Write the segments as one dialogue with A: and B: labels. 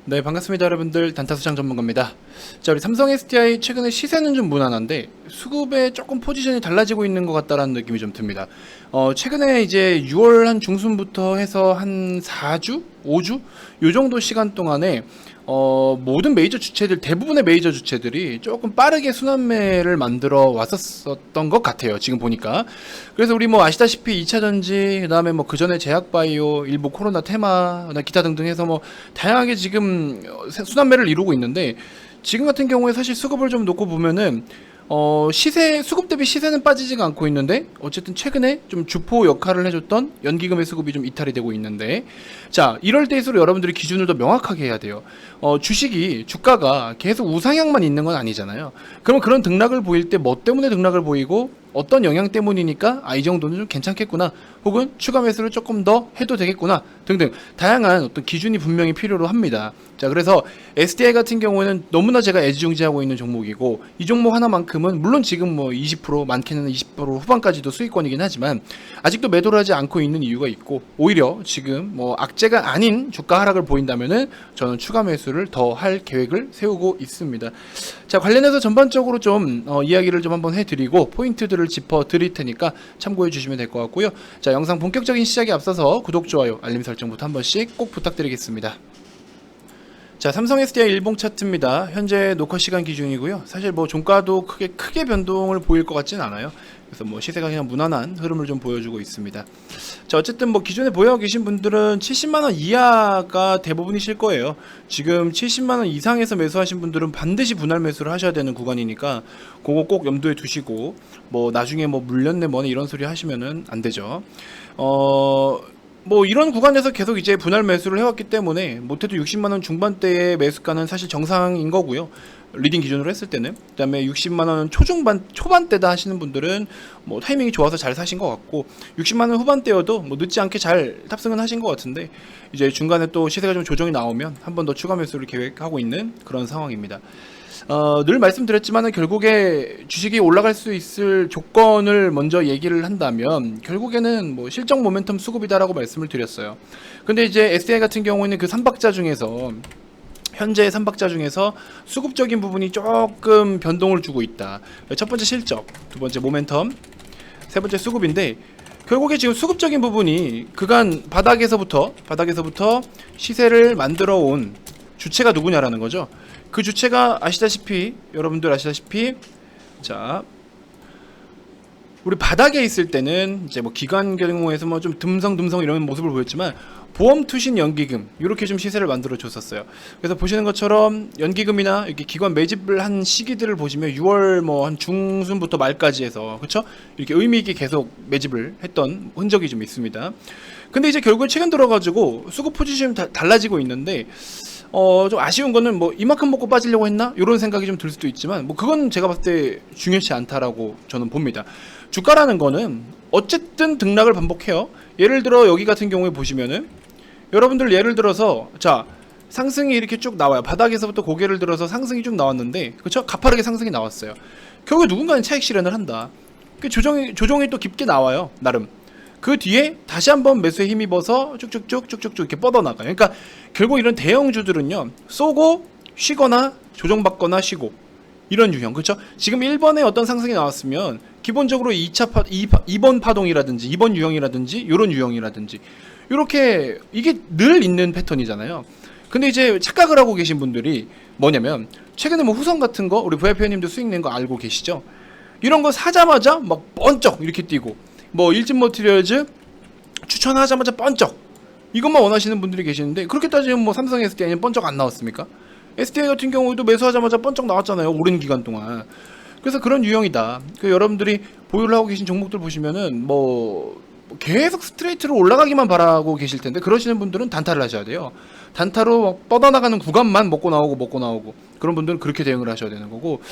A: 네, 반갑습니다 여러분들. 단타수장 전문가입니다. 자, 우리 삼성 SDI 최근에 시세는 좀 무난한데 수급에 조금 포지션이 달라지고 있는 것 같다라는 느낌이 좀 듭니다. 최근에 이제 6월 한 중순부터 해서 한 4주? 5주? 요 정도 시간 동안에 모든 메이저 주체들, 대부분의 메이저 주체들이 조금 빠르게 순환매를 만들어 왔었던 것 같아요. 지금 보니까. 그래서 우리 뭐 아시다시피 2차전지, 그 다음에 뭐 그 전에 제약바이오, 일부 코로나 테마, 기타 등등 해서 뭐 다양하게 지금 순환매를 이루고 있는데 지금 같은 경우에 사실 수급을 좀 놓고 보면은 시세, 수급 대비 시세는 빠지지가 않고 있는데 어쨌든 최근에 좀 주포 역할을 해줬던 연기금의 수급이 좀 이탈이 되고 있는데, 자, 이럴 때일수록 여러분들이 기준을 더 명확하게 해야 돼요. 주가가 계속 우상향만 있는 건 아니잖아요. 그러면 그런 등락을 보일 때 뭐 때문에 등락을 보이고 어떤 영향 때문이니까 이 정도는 좀 괜찮겠구나, 혹은 추가 매수를 조금 더 해도 되겠구나 등등 다양한 어떤 기준이 분명히 필요로 합니다. 자, 그래서 SDI 같은 경우에는 너무나 제가 애지중지하고 있는 종목이고, 이 종목 하나만큼은 물론 지금 뭐 20% 많게는 20% 후반까지도 수익권이긴 하지만 아직도 매도를 하지 않고 있는 이유가 있고, 오히려 지금 뭐 악재가 아닌 주가 하락을 보인다면은 저는 추가 매수를 더 할 계획을 세우고 있습니다. 자, 관련해서 전반적으로 좀 이야기를 좀 한번 해드리고 포인트들을 짚어 드릴 테니까 참고해 주시면 될 것 같고요. 자, 영상 본격적인 시작에 앞서서 구독, 좋아요, 알림 설정부터 한 번씩 꼭 부탁드리겠습니다. 자, 삼성 SDI 일봉 차트입니다. 현재 녹화 시간 기준이고요. 사실 뭐 종가도 크게 변동을 보일 것 같지는 않아요. 그래서 뭐 시세가 그냥 무난한 흐름을 좀 보여주고 있습니다. 자, 어쨌든 뭐 기존에 보여 계신 분들은 70만 원 이하가 대부분이실 거예요. 지금 70만 원 이상에서 매수하신 분들은 반드시 분할 매수를 하셔야 되는 구간이니까 그거 꼭 염두에 두시고, 뭐 나중에 뭐 물렸네 뭐네 이런 소리 하시면은 안 되죠. 뭐 이런 구간에서 계속 이제 분할 매수를 해왔기 때문에 못해도 60만원 중반대의 매수가는 사실 정상인 거고요. 리딩 기준으로 했을 때는. 그 다음에 60만원 초반대다 하시는 분들은 뭐 타이밍이 좋아서 잘 사신 것 같고, 60만원 후반대여도 뭐 늦지 않게 잘 탑승은 하신 것 같은데, 이제 중간에 또 시세가 좀 조정이 나오면 한 번 더 추가 매수를 계획하고 있는 그런 상황입니다. 늘 말씀드렸지만 결국에 주식이 올라갈 수 있을 조건을 먼저 얘기를 한다면 결국에는 뭐 실적 모멘텀 수급이다라고 말씀을 드렸어요. 근데 이제 SDI 같은 경우에는 그 3박자 중에서, 현재 3박자 중에서 수급적인 부분이 조금 변동을 주고 있다. 첫 번째 실적, 두 번째 모멘텀, 세 번째 수급인데, 결국에 지금 수급적인 부분이 그간 바닥에서부터 시세를 만들어 온 주체가 누구냐라는 거죠. 그 주체가 여러분들 아시다시피, 자, 우리 바닥에 있을 때는 이제 뭐 기관 경우에서 뭐 좀 듬성듬성 이런 모습을 보였지만 보험 투신 연기금 이렇게 좀 시세를 만들어 줬었어요. 그래서 보시는 것처럼 연기금이나 이렇게 기관 매집을 한 시기들을 보시면 6월 뭐 한 중순부터 말까지 해서, 그쵸? 이렇게 의미 있게 계속 매집을 했던 흔적이 좀 있습니다. 근데 이제 결국에 최근 들어가지고 수급 포지션이 달라지고 있는데, 좀 아쉬운 거는 뭐 이만큼 먹고 빠지려고 했나? 이런 생각이 좀 들 수도 있지만, 뭐 그건 제가 봤을 때 중요치 않다라고 저는 봅니다. 주가라는 거는 어쨌든 등락을 반복해요. 예를 들어 여기 같은 경우에 보시면은, 여러분들 예를 들어서, 자, 상승이 이렇게 쭉 나와요. 바닥에서부터 고개를 들어서 상승이 쭉 나왔는데, 그쵸? 가파르게 상승이 나왔어요. 결국에 누군가는 차익 실현을 한다. 그 조정이 또 깊게 나와요, 나름. 그 뒤에 다시 한번 매수에 힘입어서 쭉쭉쭉 이렇게 뻗어나가요. 그러니까 결국 이런 대형주들은요, 쏘고 쉬거나 조정받거나 쉬고, 이런 유형. 그렇죠? 지금 1번에 어떤 상승이 나왔으면 기본적으로 2번 파동이라든지 2번 유형이라든지 이런 유형이라든지 이렇게 이게 늘 있는 패턴이잖아요. 근데 이제 착각을 하고 계신 분들이 뭐냐면, 최근에 뭐 후성 같은 거 우리 VIP님도 수익 낸 거 알고 계시죠? 이런 거 사자마자 막 번쩍 이렇게 뛰고, 뭐 일진 머티리얼즈 추천하자마자 번쩍, 이것만 원하시는 분들이 계시는데, 그렇게 따지면 뭐 삼성 SDI는 번쩍 안 나왔습니까? SDI 같은 경우에도 매수하자마자 번쩍 나왔잖아요, 오랜 기간 동안. 그래서 그런 유형이다. 여러분들이 보유를 하고 계신 종목들 보시면은 뭐 계속 스트레이트로 올라가기만 바라고 계실 텐데, 그러시는 분들은 단타를 하셔야 돼요. 단타로 뻗어나가는 구간만 먹고 나오고 그런 분들은 그렇게 대응을 하셔야 되는 거고,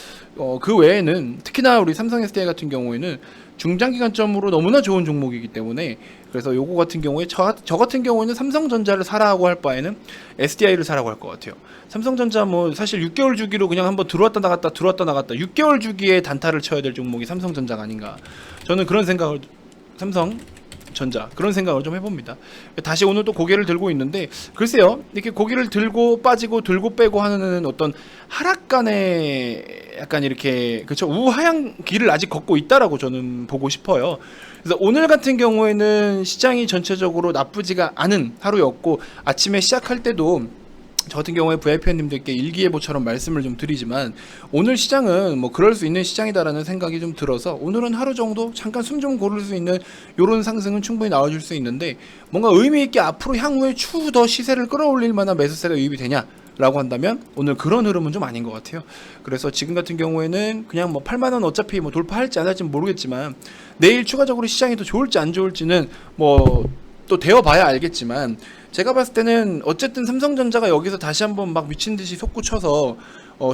A: 그 외에는 특히나 우리 삼성 SDI 같은 경우에는 중장기관점으로 너무나 좋은 종목이기 때문에, 그래서 요거 같은 경우에 저 같은 경우에는 삼성전자를 사라고 할 바에는 SDI를 사라고 할 것 같아요. 삼성전자 뭐 사실 6개월 주기로 그냥 한번 들어왔다 나갔다 6개월 주기에 단타를 쳐야 될 종목이 삼성전자가 아닌가, 저는 그런 생각을, 삼성 전자 그런 생각을 좀 해봅니다. 다시 오늘 또 고개를 들고 있는데 글쎄요 이렇게 고개를 들고 빠지고 들고 빼고 하는 어떤 하락간의 약간 이렇게 그쵸 우하향 길을 아직 걷고 있다라고 저는 보고 싶어요. 그래서 오늘 같은 경우에는 시장이 전체적으로 나쁘지가 않은 하루였고 아침에 시작할 때도 저 같은 경우에 VIP님들께 일기예보처럼 말씀을 좀 드리지만 오늘 시장은 뭐 그럴 수 있는 시장이다라는 생각이 좀 들어서 오늘은 하루 정도 잠깐 숨 좀 고를 수 있는 요런 상승은 충분히 나와줄 수 있는데 뭔가 의미 있게 앞으로 향후에 추후 더 시세를 끌어올릴 만한 매수세가 유입이 되냐 라고 한다면 오늘 그런 흐름은 좀 아닌 것 같아요. 그래서 지금 같은 경우에는 그냥 뭐 8만원 어차피 뭐 돌파할지 안 할지는 모르겠지만 내일 추가적으로 시장이 더 좋을지 안 좋을지는 뭐 또 되어봐야 알겠지만 제가 봤을 때는 어쨌든 삼성전자가 여기서 다시 한번 막 미친듯이 솟구쳐서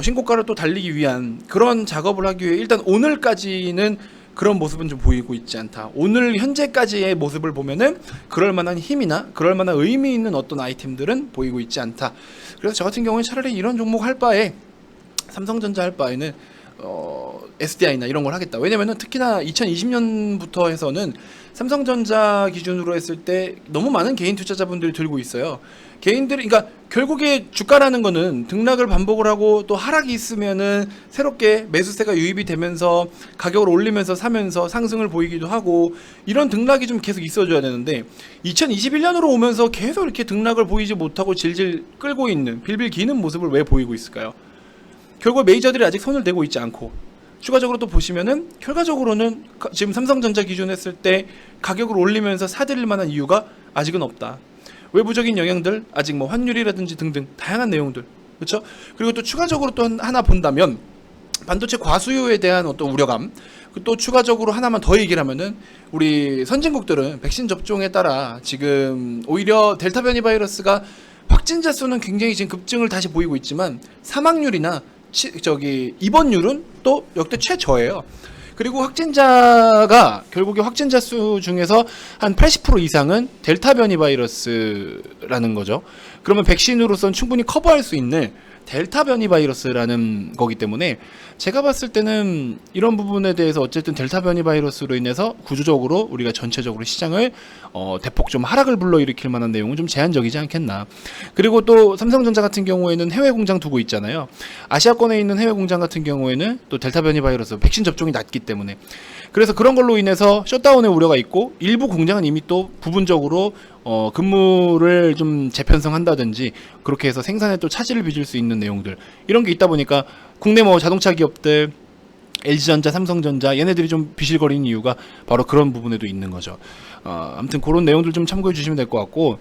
A: 신고가를 또 달리기 위한 그런 작업을 하기 위해 일단 오늘까지는 그런 모습은 좀 보이고 있지 않다. 오늘 현재까지의 모습을 보면은 그럴 만한 힘이나 그럴 만한 의미 있는 어떤 아이템들은 보이고 있지 않다. 그래서 저 같은 경우는 차라리 이런 종목 할 바에 삼성전자 할 바에는 SDI나 이런 걸 하겠다. 왜냐면은 특히나 2020년부터 해서는 삼성전자 기준으로 했을 때 너무 많은 개인 투자자분들이 들고 있어요. 개인들이 그러니까 결국에 주가라는 거는 등락을 반복을 하고 또 하락이 있으면은 새롭게 매수세가 유입이 되면서 가격을 올리면서 사면서 상승을 보이기도 하고 이런 등락이 좀 계속 있어줘야 되는데 2021년으로 오면서 계속 이렇게 등락을 보이지 못하고 질질 끌고 있는 빌빌 기는 모습을 왜 보이고 있을까요? 결국 메이저들이 아직 손을 대고 있지 않고 추가적으로 또 보시면은 결과적으로는 지금 삼성전자 기준 했을 때 가격을 올리면서 사들일 만한 이유가 아직은 없다. 외부적인 영향들 아직 뭐 환율이라든지 등등 다양한 내용들 그렇죠? 그리고 또 추가적으로 또 하나 본다면 반도체 과수요에 대한 어떤 우려감 또 추가적으로 하나만 더 얘기를 하면은 우리 선진국들은 백신 접종에 따라 지금 오히려 델타 변이 바이러스가 확진자 수는 굉장히 지금 급증을 다시 보이고 있지만 사망률이나 입원율은 또 역대 최저예요. 그리고 확진자가 결국에 확진자 수 중에서 한 80% 이상은 델타 변이 바이러스라는 거죠. 그러면 백신으로선 충분히 커버할 수 있는 델타 변이 바이러스라는 거기 때문에 제가 봤을 때는 이런 부분에 대해서 어쨌든 델타 변이 바이러스로 인해서 구조적으로 우리가 전체적으로 시장을 대폭 좀 하락을 불러일으킬 만한 내용은 좀 제한적이지 않겠나. 그리고 또 삼성전자 같은 경우에는 해외 공장 두고 있잖아요. 아시아권에 있는 해외 공장 같은 경우에는 또 델타 변이 바이러스 백신 접종이 낮기 때문에 그래서 그런 걸로 인해서 셧다운의 우려가 있고 일부 공장은 이미 또 부분적으로 근무를 좀 재편성한다든지 그렇게 해서 생산에 또 차질을 빚을 수 있는 내용들 이런 게 있다 보니까 국내 뭐 자동차 기업들 LG전자, 삼성전자 얘네들이 좀 비실거리는 이유가 바로 그런 부분에도 있는 거죠. 아무튼 그런 내용들 좀 참고해 주시면 될 것 같고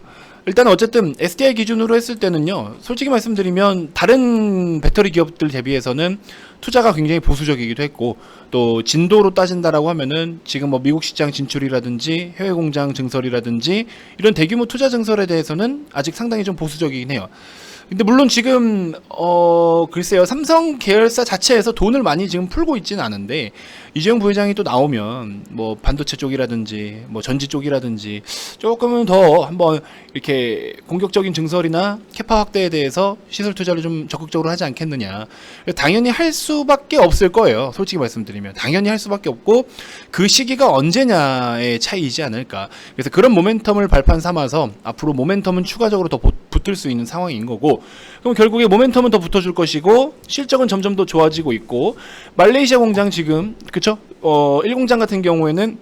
A: 일단 어쨌든 SDI 기준으로 했을 때는요 솔직히 말씀드리면 다른 배터리 기업들 대비해서는 투자가 굉장히 보수적이기도 했고 또 진도로 따진다라고 하면은 지금 뭐 미국 시장 진출이라든지 해외 공장 증설이라든지 이런 대규모 투자 증설에 대해서는 아직 상당히 좀 보수적이긴 해요. 근데 물론 지금 글쎄요 삼성 계열사 자체에서 돈을 많이 지금 풀고 있지는 않은데 이재용 부회장이 또 나오면 뭐 반도체 쪽이라든지 뭐 전지 쪽이라든지 조금은 더 한번 이렇게 공격적인 증설이나 캐파 확대에 대해서 시설 투자를 좀 적극적으로 하지 않겠느냐. 당연히 할 수밖에 없을 거예요. 솔직히 말씀드리면 당연히 할 수밖에 없고 그 시기가 언제냐의 차이이지 않을까. 그래서 그런 모멘텀을 발판 삼아서 앞으로 모멘텀은 추가적으로 더 붙을 수 있는 상황인 거고 그럼 결국에 모멘텀은 더 붙어줄 것이고 실적은 점점 더 좋아지고 있고 말레이시아 공장 지금 그쵸? 1공장 같은 경우에는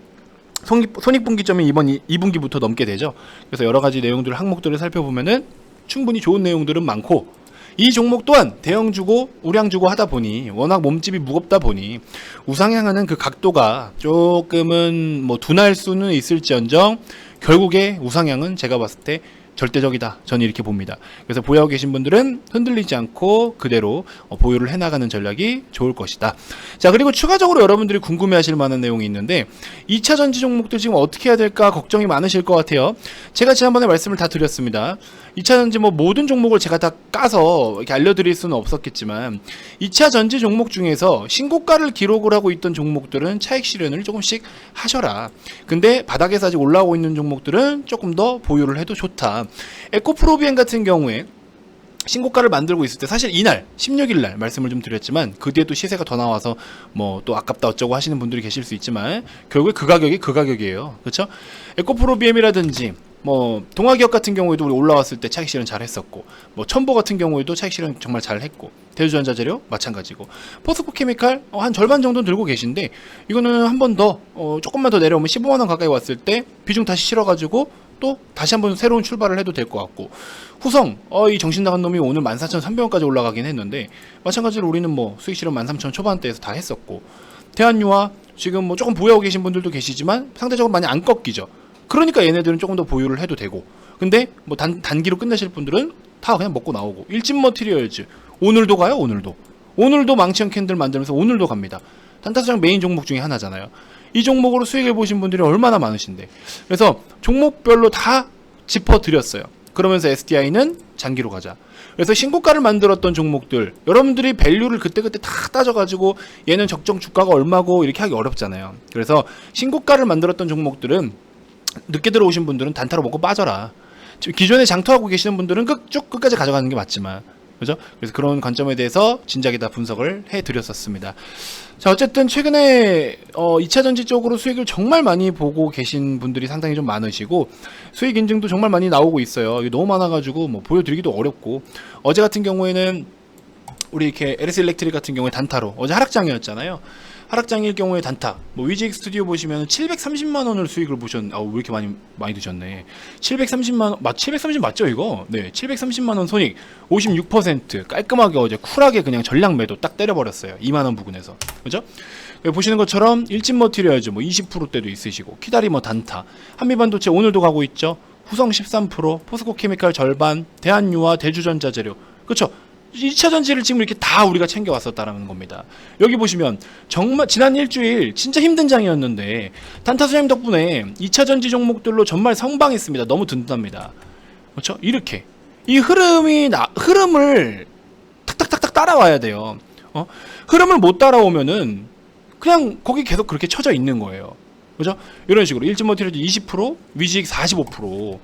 A: 손익분기점이 이번 2분기부터 넘게 되죠. 그래서 여러 가지 내용들 항목들을 살펴보면은 충분히 좋은 내용들은 많고 이 종목 또한 대형주고 우량주고 하다 보니 워낙 몸집이 무겁다 보니 우상향하는 그 각도가 조금은 뭐 둔할 수는 있을지언정 결국에 우상향은 제가 봤을 때 절대적이다. 저는 이렇게 봅니다. 그래서 보유하고 계신 분들은 흔들리지 않고 그대로 보유를 해나가는 전략이 좋을 것이다. 자, 그리고 추가적으로 여러분들이 궁금해하실 만한 내용이 있는데 2차 전지 종목들 지금 어떻게 해야 될까 걱정이 많으실 것 같아요. 제가 지난번에 말씀을 다 드렸습니다. 2차 전지 뭐 모든 종목을 제가 다 까서 이렇게 알려드릴 수는 없었겠지만 2차 전지 종목 중에서 신고가를 기록을 하고 있던 종목들은 차익 실현을 조금씩 하셔라. 근데 바닥에서 아직 올라오고 있는 종목들은 조금 더 보유를 해도 좋다. 에코프로비엔 같은 경우에 신고가를 만들고 있을 때 사실 이날 16일 날 말씀을 좀 드렸지만 그 뒤에 또 시세가 더 나와서 뭐 또 아깝다 어쩌고 하시는 분들이 계실 수 있지만 결국에 그 가격이 그 가격이에요. 그렇죠? 에코프로 BM이라든지 뭐 동아기업 같은 경우에도 우리 올라왔을 때 차익 실현 잘 했었고, 뭐 첨보 같은 경우에도 차익 실현 정말 잘 했고, 대주전자재료 마찬가지고, 포스코 케미칼 한 절반 정도 들고 계신데 이거는 한 번 더 조금만 더 내려오면 15만 원 가까이 왔을 때 비중 다시 실어가지고 또 다시 한번 새로운 출발을 해도 될 것 같고, 후성 이 정신 나간 놈이 오늘 14,300원까지 올라가긴 했는데 마찬가지로 우리는 뭐 수익 실현 13,000 초반대에서 다 했었고, 대한유화 지금 뭐 조금 보유하고 계신 분들도 계시지만 상대적으로 많이 안 꺾이죠. 그러니까 얘네들은 조금 더 보유를 해도 되고, 근데 뭐 단기로 끝내실 분들은 다 그냥 먹고 나오고. 일진 머티리얼즈 오늘도 가요. 오늘도 망치형 캔들 만들면서 오늘도 갑니다. 단타수장 메인 종목 중에 하나잖아요. 이 종목으로 수익을 보신 분들이 얼마나 많으신데, 그래서 종목별로 다 짚어드렸어요. 그러면서 SDI는 장기로 가자. 그래서 신고가를 만들었던 종목들, 여러분들이 밸류를 그때그때 다 따져가지고 얘는 적정 주가가 얼마고 이렇게 하기 어렵잖아요. 그래서 신고가를 만들었던 종목들은 늦게 들어오신 분들은 단타로 먹고 빠져라. 기존에 장투하고 계시는 분들은 쭉 끝까지 가져가는 게 맞지만, 그죠? 그래서 그런 관점에 대해서 진작에 다 분석을 해드렸었습니다. 자, 어쨌든 최근에 2차전지 쪽으로 수익을 정말 많이 보고 계신 분들이 상당히 좀 많으시고, 수익 인증도 정말 많이 나오고 있어요. 이게 너무 많아가지고 뭐 보여드리기도 어렵고, 어제 같은 경우에는 우리 이렇게 LS 일렉트릭 같은 경우에 단타로, 어제 하락장이었잖아요. 하락장일 경우에 단타, 뭐 위직 스튜디오 보시면 730만 원을 수익을 보셨. 왜 이렇게 많이 드셨네. 730만 원, 730 맞죠 이거? 네, 730만 원 손익 56% 깔끔하게 어제 쿨하게 그냥 전량 매도 딱 때려버렸어요. 2만 원 부근에서, 그죠? 보시는 것처럼 일진 머티리얼즈 뭐 20%대도 있으시고, 키다리 뭐 단타, 한미반도체 오늘도 가고 있죠. 후성 13%, 포스코 케미칼 절반, 대한유화, 대주전자재료, 그렇죠? 2차 전지를 지금 이렇게 다 우리가 챙겨왔었다라는 겁니다. 여기 보시면 정말 지난 일주일 진짜 힘든 장이었는데 단타 수장님 덕분에 2차 전지 종목들로 정말 성방했습니다. 너무 든든합니다. 그렇죠? 이렇게 이 흐름을 탁탁탁탁 따라와야 돼요. 흐름을 못 따라오면은 그냥 거기 계속 그렇게 쳐져 있는 거예요. 그죠? 이런 식으로 일진머티리얼 20%, 위직 45%.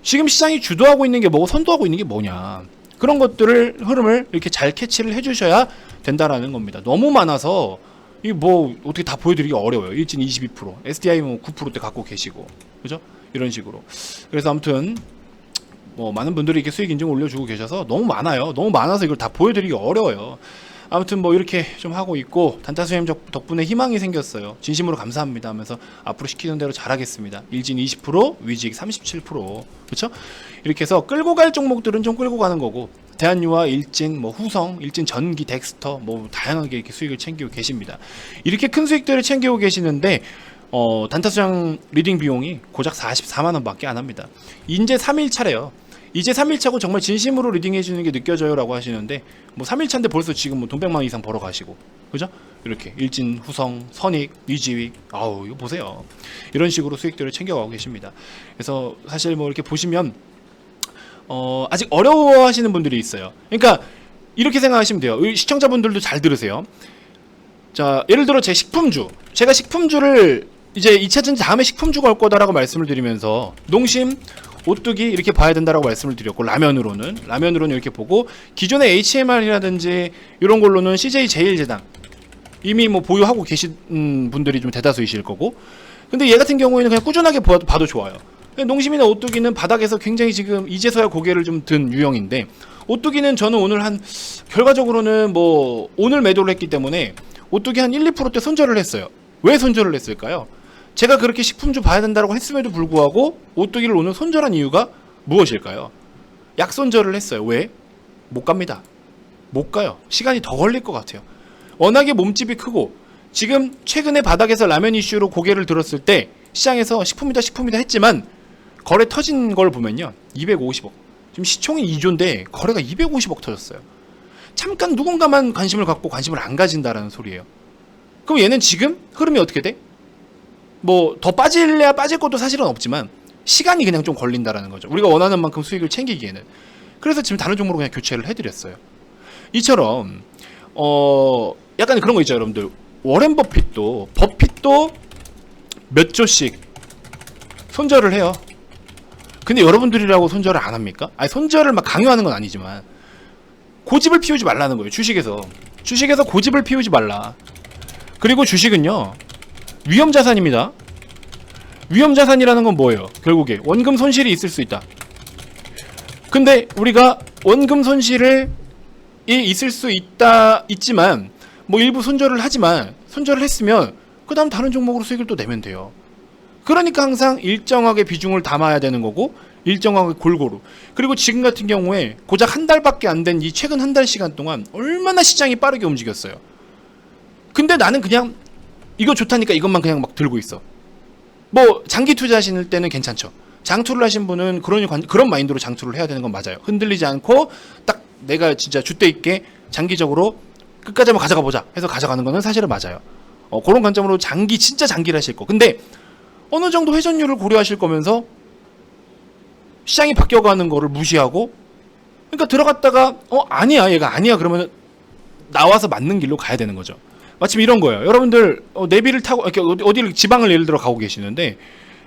A: 지금 시장이 주도하고 있는 게 뭐고 선도하고 있는 게 뭐냐. 그런 것들을 흐름을 이렇게 잘 캐치를 해주셔야 된다라는 겁니다. 너무 많아서 이 뭐 어떻게 다 보여드리기 어려워요. 일진 22%, SDI 뭐 9%대 갖고 계시고, 그죠? 이런 식으로. 그래서 아무튼 뭐 많은 분들이 이렇게 수익 인증 올려주고 계셔서 너무 많아요. 너무 많아서 이걸 다 보여드리기 어려워요. 아무튼 뭐 이렇게 좀 하고 있고, 단타 수님 덕분에 희망이 생겼어요. 진심으로 감사합니다 하면서 앞으로 시키는 대로 잘하겠습니다. 일진 20%, 위직 37%, 그렇죠? 이렇게 해서 끌고 갈 종목들은 좀 끌고 가는 거고, 대한유화, 일진, 뭐 후성, 일진 전기, 덱스터 뭐 다양하게 이렇게 수익을 챙기고 계십니다. 이렇게 큰 수익들을 챙기고 계시는데 단타 수장 리딩 비용이 고작 44만 원밖에 안 합니다. 이제 3일 차래요. 이제 3일차고 정말 진심으로 리딩 해주는 게 느껴져요 라고 하시는데, 뭐 3일차인데 벌써 지금 뭐 돈 100만 원 이상 벌어 가시고, 그죠? 이렇게 일진, 후성, 선익, 위지익, 아우 이거 보세요. 이런 식으로 수익들을 챙겨가고 계십니다. 그래서 사실 뭐 이렇게 보시면 아직 어려워하시는 분들이 있어요. 그러니까 이렇게 생각하시면 돼요. 시청자분들도 잘 들으세요. 자, 예를 들어 제가 식품주를 이제 2차전지 다음에 식품주가 올 거다라고 말씀을 드리면서, 농심, 오뚜기 이렇게 봐야 된다라고 말씀을 드렸고, 라면으로는 이렇게 보고, 기존의 HMR이라든지 이런 걸로는 CJ 제일제당 이미 뭐 보유하고 계신 분들이 좀 대다수이실 거고, 근데 얘 같은 경우에는 그냥 꾸준하게 봐도 좋아요. 농심이나 오뚜기는 바닥에서 굉장히 지금 이제서야 고개를 좀 든 유형인데, 오뚜기는 저는 오늘 결과적으로는 뭐 오늘 매도를 했기 때문에 오뚜기 한 1, 2%대 손절을 했어요. 왜 손절을 했을까요? 제가 그렇게 식품주 봐야 된다고 했음에도 불구하고 오뚜기를 오늘 손절한 이유가 무엇일까요? 약손절을 했어요. 왜? 못 갑니다. 못 가요. 시간이 더 걸릴 것 같아요. 워낙에 몸집이 크고, 지금 최근에 바닥에서 라면 이슈로 고개를 들었을 때 시장에서 식품이다 했지만 거래 터진 걸 보면요, 250억. 지금 시총이 2조인데 거래가 250억 터졌어요. 잠깐 누군가만 관심을 갖고 관심을 안 가진다라는 소리예요. 그럼 얘는 지금 흐름이 어떻게 돼? 뭐 더 빠질래야 빠질 것도 사실은 없지만 시간이 그냥 좀 걸린다라는 거죠. 우리가 원하는 만큼 수익을 챙기기에는. 그래서 지금 다른 종목으로 그냥 교체를 해드렸어요. 이처럼 약간 그런 거 있죠, 여러분들. 워렌 버핏도 몇 조씩 손절을 해요. 근데 여러분들이라고 손절을 안 합니까? 아니, 손절을 막 강요하는 건 아니지만 고집을 피우지 말라는 거예요. 주식에서 고집을 피우지 말라. 그리고 주식은요, 위험자산입니다. 위험자산이라는 건 뭐예요? 결국에 원금 손실이 있을 수 있다. 근데 우리가 원금 손실이 있을 수 있지만 뭐 일부 손절을 했으면 그 다음 다른 종목으로 수익을 또 내면 돼요. 그러니까 항상 일정하게 비중을 담아야 되는 거고, 일정하게 골고루. 그리고 지금 같은 경우에 고작 한 달밖에 안 된 이 최근 한 달 시간 동안 얼마나 시장이 빠르게 움직였어요. 근데 나는 그냥 이거 좋다니까 이것만 그냥 막 들고 있어. 뭐 장기 투자하시는 때는 괜찮죠. 장투를 하신 분은 그런 마인드로 장투를 해야 되는 건 맞아요. 흔들리지 않고 딱 내가 진짜 줏대 있게 장기적으로 끝까지 한번 가져가 보자 해서 가져가는 거는 사실은 맞아요. 그런 관점으로 진짜 장기를 하실 거. 근데 어느 정도 회전율을 고려하실 거면서 시장이 바뀌어가는 거를 무시하고, 그러니까 들어갔다가 아니야 얘가 아니야 그러면 나와서 맞는 길로 가야 되는 거죠. 마침 이런 거예요. 여러분들 내비를 타고 이렇게 어디를 지방을 예를 들어 가고 계시는데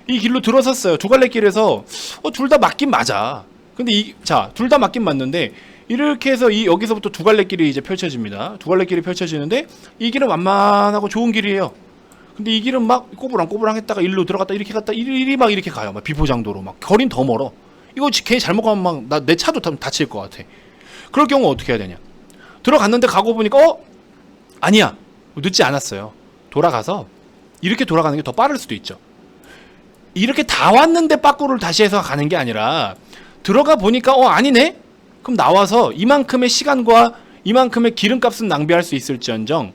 A: 이 길로 들어섰어요. 두 갈래 길에서 둘 다 맞긴 맞아. 근데 둘 다 맞긴 맞는데 이렇게 해서 여기서부터 두 갈래 길이 이제 펼쳐집니다. 두 갈래 길이 펼쳐지는데 이 길은 완만하고 좋은 길이에요. 근데 이 길은 막 꼬부랑꼬부랑 했다가 일로 들어갔다 이렇게 갔다 이리 막 이렇게 가요. 막 비포장도로 막 거리는 더 멀어. 이거 걔 잘못 가면 막 내 차도 다칠 것 같아. 그럴 경우 어떻게 해야 되냐? 들어갔는데 가고 보니까 아니야. 늦지 않았어요. 돌아가서 이렇게 돌아가는 게 더 빠를 수도 있죠. 이렇게 다 왔는데 빠꾸를 다시 해서 가는 게 아니라 들어가 보니까 아니네? 그럼 나와서 이만큼의 시간과 이만큼의 기름값은 낭비할 수 있을지언정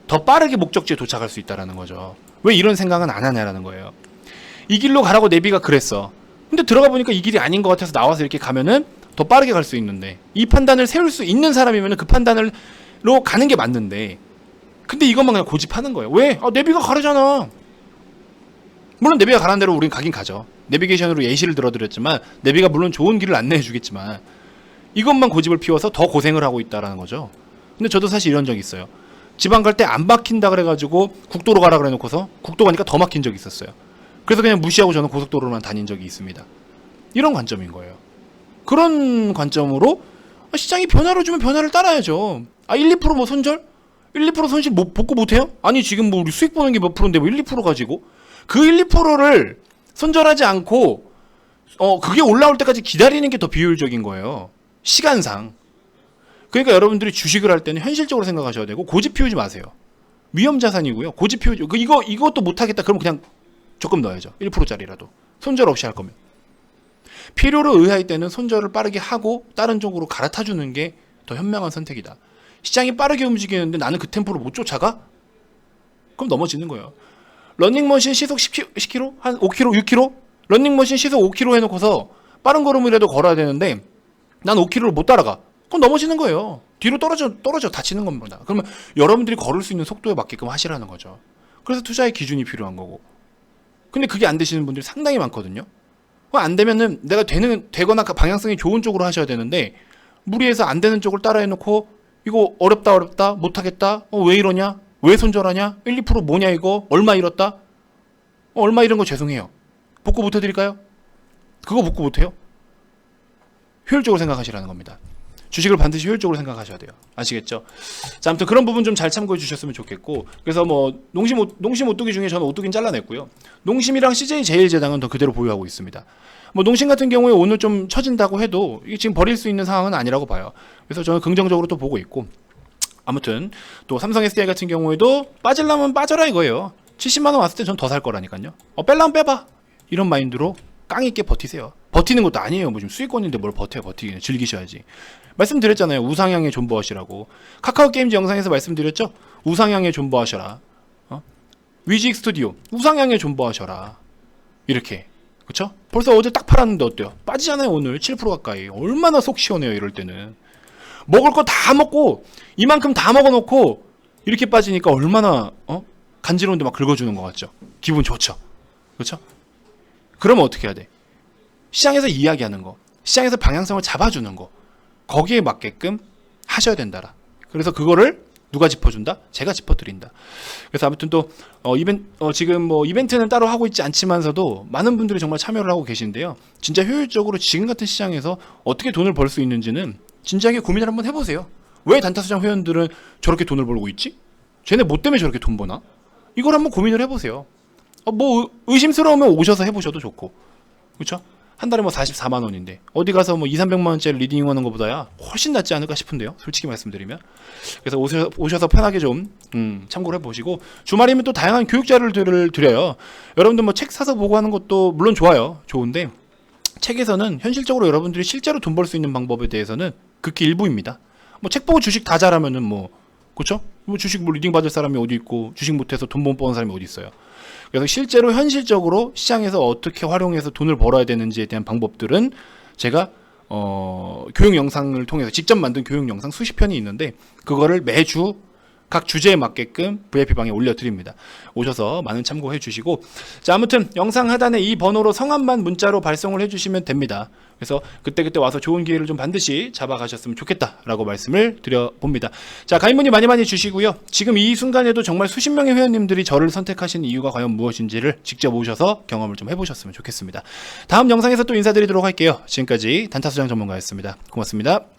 A: 더 빠르게 목적지에 도착할 수 있다는 거죠. 왜 이런 생각은 안 하냐라는 거예요. 이 길로 가라고 내비가 그랬어. 근데 들어가 보니까 이 길이 아닌 것 같아서 나와서 이렇게 가면은 더 빠르게 갈 수 있는데, 이 판단을 세울 수 있는 사람이면 그 판단으로 가는 게 맞는데, 근데 이것만 그냥 고집하는 거예요. 왜? 내비가 가르잖아. 물론 내비가 가라는 대로 우린 가긴 가죠. 내비게이션으로 예시를 들어드렸지만 내비가 물론 좋은 길을 안내해 주겠지만 이것만 고집을 피워서 더 고생을 하고 있다라는 거죠. 근데 저도 사실 이런 적이 있어요. 지방 갈 때 안 막힌다 그래가지고 국도로 가라 그래 놓고서 국도 가니까 더 막힌 적이 있었어요. 그래서 그냥 무시하고 저는 고속도로만 다닌 적이 있습니다. 이런 관점인 거예요. 그런 관점으로 시장이 변화를 주면 변화를 따라야죠. 1, 2% 뭐 손절? 1, 2% 손실 복구 못해요? 아니 지금 뭐 우리 수익 보는 게 몇 프로인데 뭐 1, 2% 가지고 그 1, 2%를 손절하지 않고 그게 올라올 때까지 기다리는 게 더 비효율적인 거예요. 시간상. 그러니까 여러분들이 주식을 할 때는 현실적으로 생각하셔야 되고 고집 피우지 마세요. 위험자산이고요. 고집 피우지 이것도 못하겠다 그러면 그냥 조금 넣어야죠. 1%짜리라도. 손절 없이 할 거면. 필요로 의할 때는 손절을 빠르게 하고 다른 쪽으로 갈아타주는 게 더 현명한 선택이다. 시장이 빠르게 움직이는데 나는 그 템포를 못 쫓아가? 그럼 넘어지는 거예요. 러닝머신 시속 10km? 한 5km? 6km? 러닝머신 시속 5km 해놓고서 빠른 걸음이라도 걸어야 되는데 난 5km를 못 따라가. 그럼 넘어지는 거예요. 뒤로 떨어져 다치는 겁니다. 그러면 여러분들이 걸을 수 있는 속도에 맞게끔 하시라는 거죠. 그래서 투자의 기준이 필요한 거고. 근데 그게 안 되시는 분들이 상당히 많거든요. 안 되면은 내가 되거나 방향성이 좋은 쪽으로 하셔야 되는데 무리해서 안 되는 쪽을 따라 해놓고 이거 어렵다 못하겠다 왜 이러냐 왜 손절하냐 1, 2% 뭐냐 이거 얼마 잃었다 얼마 잃은 거 죄송해요. 복구 못 해드릴까요? 그거 복구 못해요? 효율적으로 생각하시라는 겁니다. 주식을 반드시 효율적으로 생각하셔야 돼요. 아시겠죠? 자, 아무튼 그런 부분 좀 잘 참고해 주셨으면 좋겠고, 그래서 뭐 농심 오뚜기 중에 저는 오뚜기는 잘라냈고요. 농심이랑 CJ제일제당은 더 그대로 보유하고 있습니다. 뭐 농심 같은 경우에 오늘 좀 처진다고 해도 이게 지금 버릴 수 있는 상황은 아니라고 봐요. 그래서 저는 긍정적으로 또 보고 있고, 아무튼 또 삼성 SDI 같은 경우에도 빠질라면 빠져라 이거예요. 70만 원 왔을 때 전 더 살 거라니까요. 뺄라면 빼봐. 이런 마인드로 깡 있게 버티세요. 버티는 것도 아니에요. 뭐 지금 수익권인데 뭘 버티기는 즐기셔야지. 말씀드렸잖아요. 우상향에 존버하시라고. 카카오 게임즈 영상에서 말씀드렸죠. 우상향에 존버하셔라. 위직 스튜디오 우상향에 존버하셔라. 이렇게. 그쵸? 벌써 어제 딱 팔았는데 어때요? 빠지잖아요. 오늘 7% 가까이. 얼마나 속 시원해요. 이럴 때는. 먹을 거 다 먹고 이만큼 다 먹어놓고 이렇게 빠지니까 얼마나 간지러운데 막 긁어주는 것 같죠. 기분 좋죠. 그렇죠? 그러면 어떻게 해야 돼? 시장에서 이야기하는 거, 시장에서 방향성을 잡아주는 거, 거기에 맞게끔 하셔야 된다라. 그래서 그거를 누가 짚어준다? 제가 짚어드린다. 그래서 아무튼 또 지금 뭐 이벤트는 따로 하고 있지 않지만서도 많은 분들이 정말 참여를 하고 계신데요. 진짜 효율적으로 지금 같은 시장에서 어떻게 돈을 벌 수 있는지는 진지하게 고민을 한번 해보세요. 왜 단타수장 회원들은 저렇게 돈을 벌고 있지? 쟤네 뭐 때문에 저렇게 돈 버나? 이걸 한번 고민을 해보세요. 뭐 의심스러우면 오셔서 해보셔도 좋고, 그렇죠? 한 달에 뭐 44만 원인데 어디 가서 뭐 2, 300만 원짜리 리딩 하는 것보다야 훨씬 낫지 않을까 싶은데요. 솔직히 말씀드리면. 그래서 오셔서 편하게 좀 참고를 해보시고, 주말이면 또 다양한 교육 자료들을 드려요. 여러분들 뭐 책 사서 보고 하는 것도 물론 좋아요. 좋은데 책에서는 현실적으로 여러분들이 실제로 돈 벌 수 있는 방법에 대해서는 극히 일부입니다. 뭐 책 보고 주식 다 잘하면은 뭐, 그렇죠? 뭐 주식 뭐 리딩 받을 사람이 어디 있고 주식 못해서 돈 못 버는 사람이 어디 있어요? 그래서 실제로 현실적으로 시장에서 어떻게 활용해서 돈을 벌어야 되는지에 대한 방법들은 제가 교육 영상을 통해서 직접 만든 교육 영상 수십 편이 있는데, 그거를 매주 각 주제에 맞게끔 VIP방에 올려드립니다. 오셔서 많은 참고해 주시고, 자, 아무튼 영상 하단에 이 번호로 성함만 문자로 발송을 해주시면 됩니다. 그래서 그때그때 와서 좋은 기회를 좀 반드시 잡아가셨으면 좋겠다라고 말씀을 드려봅니다. 자, 가입 문의 많이 주시고요. 지금 이 순간에도 정말 수십 명의 회원님들이 저를 선택하신 이유가 과연 무엇인지를 직접 오셔서 경험을 좀 해보셨으면 좋겠습니다. 다음 영상에서 또 인사드리도록 할게요. 지금까지 단타수장 전문가였습니다. 고맙습니다.